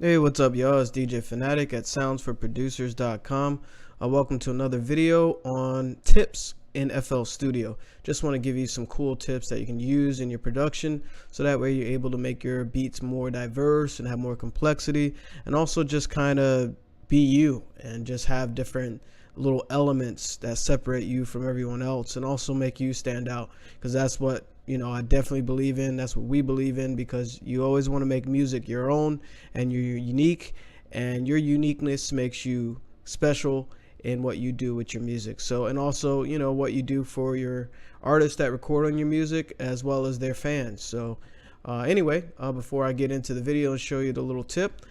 Hey, what's up, y'all? It's DJ Fanatic at soundsforproducers.com. Welcome to another video on tips in FL Studio. Just want to give you some cool tips that you can use in your production so that way you're able to make your beats more diverse and have more complexity, and also just kind of be you and just have different little elements that separate you from everyone else and also make you stand out, because that's what I definitely believe in. That's what we believe in, because you always want to make music your own and you're unique, and your uniqueness makes you special in what you do with your music. So, and also, what you do for your artists that record on your music as well as their fans. So, anyway, before I get into the video and show you the little tip,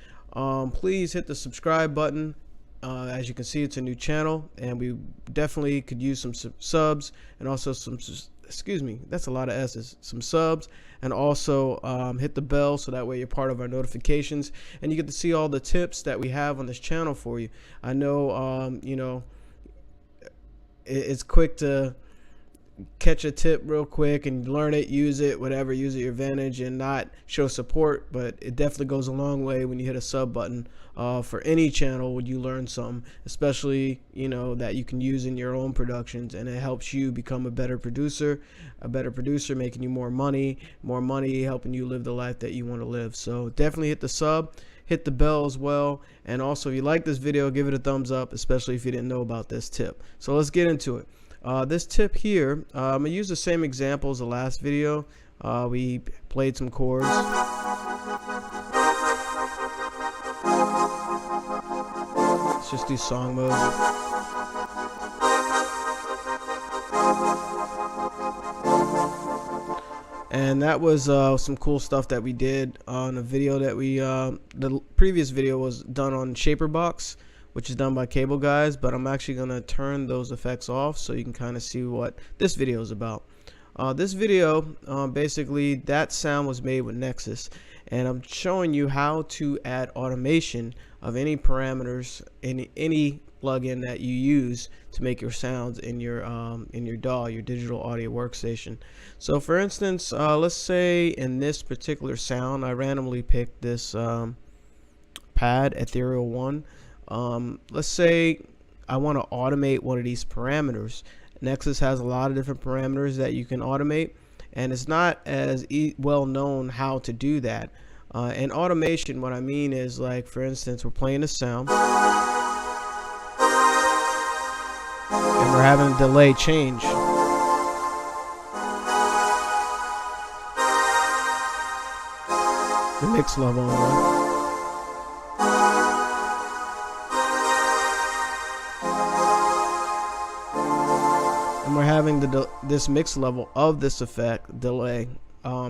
please hit the subscribe button. As you can see, it's a new channel, and we definitely could use some subs, and also that's a lot of S's, some subs, and also hit the bell so that way you're part of our notifications and you get to see all the tips that we have on this channel for you. I know, it's quick to catch a tip real quick and learn it, use it, whatever, use it to your advantage and not show support, but it definitely goes a long way when you hit a sub button for any channel when you learn something, especially that you can use in your own productions, and it helps you become a better producer, making you more money, helping you live the life that you want to live. So definitely hit the sub, hit the bell as well, and also if you like this video, give it a thumbs up, especially if you didn't know about this tip. So let's get into it. This tip here, I'm going to use the same example as the last video. We played some chords. Let's just do song mode. And that was some cool stuff that we did on a video that the previous video was done on Shaperbox, which is done by Cable Guys, but I'm actually going to turn those effects off so you can kind of see what this video is about. This video, basically, that sound was made with Nexus, and I'm showing you how to add automation of any parameters in any plugin that you use to make your sounds in your DAW, your digital audio workstation. So for instance, let's say in this particular sound, I randomly picked this pad, Ethereal 1. Let's say I want to automate one of these parameters. Nexus has a lot of different parameters that you can automate, and it's not as well known how to do that. And automation, what I mean is, like, for instance, we're playing a sound and we're having a delay change. The mix level on. And we're having this mix level of this effect delay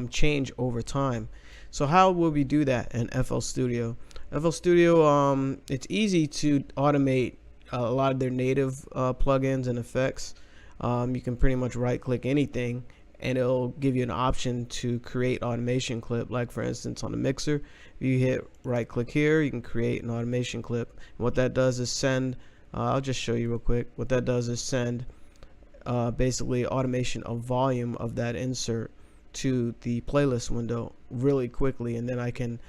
change over time. So how will we do that in FL Studio? FL Studio, it's easy to automate a lot of their native plugins and effects. You can pretty much right click anything and it'll give you an option to create automation clip. Like for instance, on the mixer, if you hit right click here, you can create an automation clip. And what that does is send, I'll just show you real quick. What that does is send basically automation of volume of that insert to the playlist window really quickly, and then I can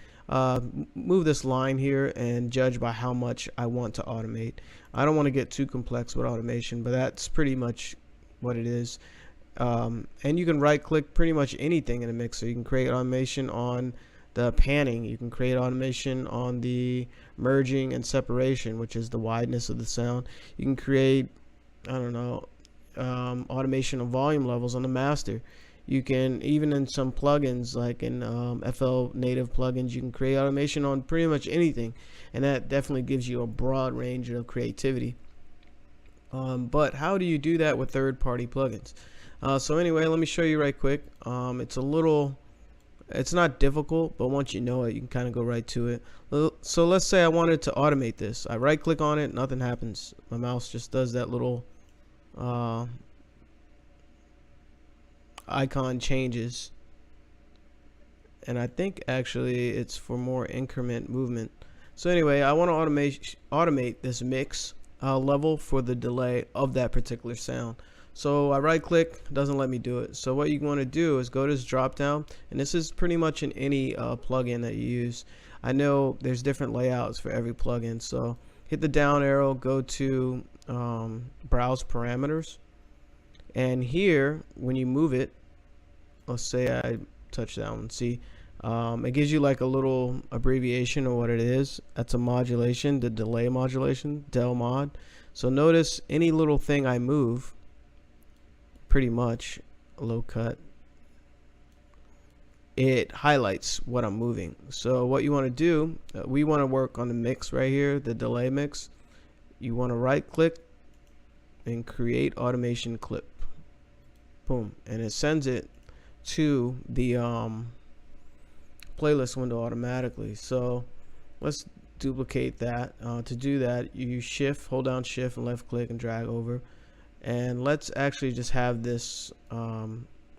move this line here and judge by how much I want to automate. I don't want to get too complex with automation, but that's pretty much what it is. And you can right click pretty much anything in a mixer. You can create automation on the panning, you can create automation on the merging and separation, which is the wideness of the sound. You can create, I don't know, automation of volume levels on the master. You can, even in some plugins like in FL native plugins, you can create automation on pretty much anything, and that definitely gives you a broad range of creativity. But how do you do that with third-party plugins? So anyway, let me show you right quick. It's not difficult, but once you know it, you can kind of go right to it. So let's say I wanted to automate this. I right click on it, nothing happens. My mouse just does that little icon changes, and I think actually it's for more increment movement. So anyway, I want to automate this mix level for the delay of that particular sound. So I right click, doesn't let me do it. So what you want to do is go to this drop down, and this is pretty much in any plugin that you use. I know there's different layouts for every plugin. So hit the down arrow, go to browse parameters, and here when you move it, let's say I touch that one, see it gives you like a little abbreviation of what it is. That's a modulation, the delay modulation, del mod. So notice any little thing I move, pretty much low cut, it highlights what I'm moving. So what you want to do, we want to work on the mix right here, the delay mix. You want to right click and create automation clip. Boom, and it sends it to the playlist window automatically. So let's duplicate that. To do that, you hold down shift and left click and drag over, and let's actually just have this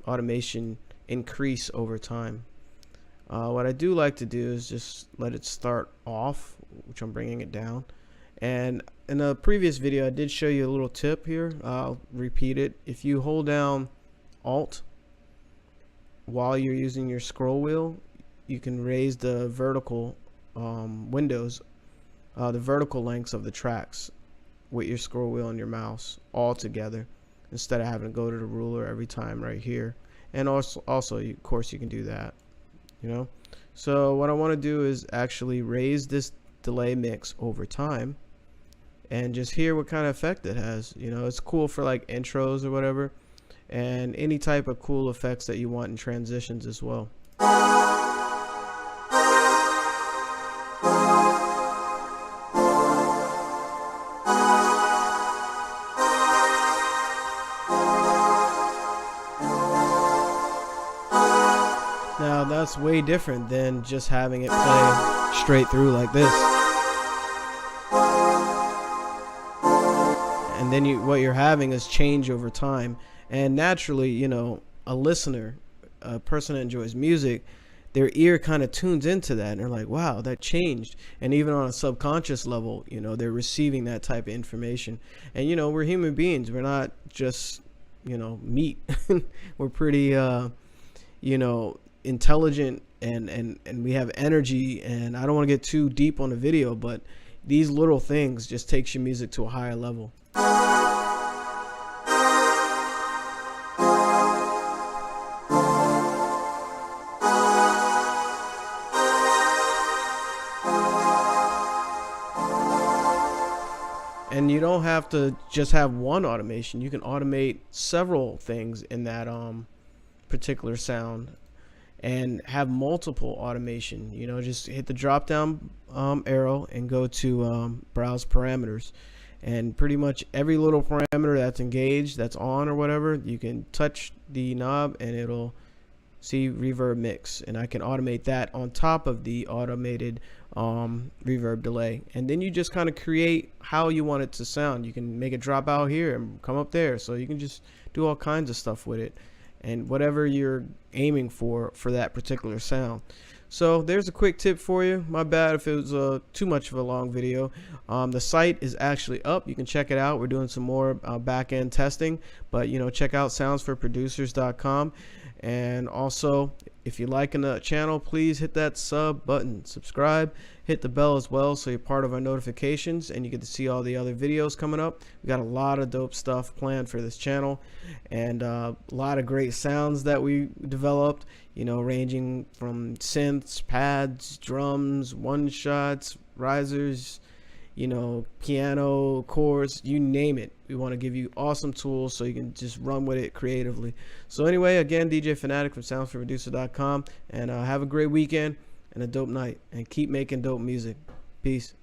automation increase over time. What I do like to do is just let it start off, which I'm bringing it down. And in a previous video I did show you a little tip here. I'll repeat it. If you hold down Alt while you're using your scroll wheel, you can raise the vertical windows, the vertical lengths of the tracks with your scroll wheel and your mouse all together, instead of having to go to the ruler every time right here. And also of course you can do that, you know. So what I want to do is actually raise this delay mix over time and just hear what kind of effect it has. You know, it's cool for like intros or whatever, and any type of cool effects that you want in transitions as well. Now that's way different than just having it play straight through like this. And then what you're having is change over time. And naturally, you know, a listener, a person that enjoys music, their ear kind of tunes into that and they're like, wow, that changed. And even on a subconscious level, you know, they're receiving that type of information. And you know, we're human beings, we're not just, you know, meat. We're pretty you know, intelligent, and we have energy. And I don't want to get too deep on the video, but these little things just takes your music to a higher level. And you don't have to just have one automation. You can automate several things in that particular sound and have multiple automation. You know, just hit the drop down arrow and go to browse parameters, and pretty much every little parameter that's engaged, that's on or whatever, you can touch the knob and it'll see reverb mix, and I can automate that on top of the automated reverb delay. And then you just kind of create how you want it to sound. You can make it drop out here and come up there, so you can just do all kinds of stuff with it, and whatever you're aiming for that particular sound. So there's a quick tip for you. My bad if it was too much of a long video. The site is actually up. You can check it out. We're doing some more back-end testing, but you know, check out soundsforproducers.com. And also, if you're liking the channel, please hit that sub button, subscribe, hit the bell as well, so you're part of our notifications and you get to see all the other videos coming up. We got a lot of dope stuff planned for this channel, and a lot of great sounds that we developed, you know, ranging from synths, pads, drums, one shots, risers, you know, piano, chords, you name it. We want to give you awesome tools so you can just run with it creatively. So anyway, again, DJ Fanatic from soundsforproducer.com, and have a great weekend and a dope night, and keep making dope music. Peace.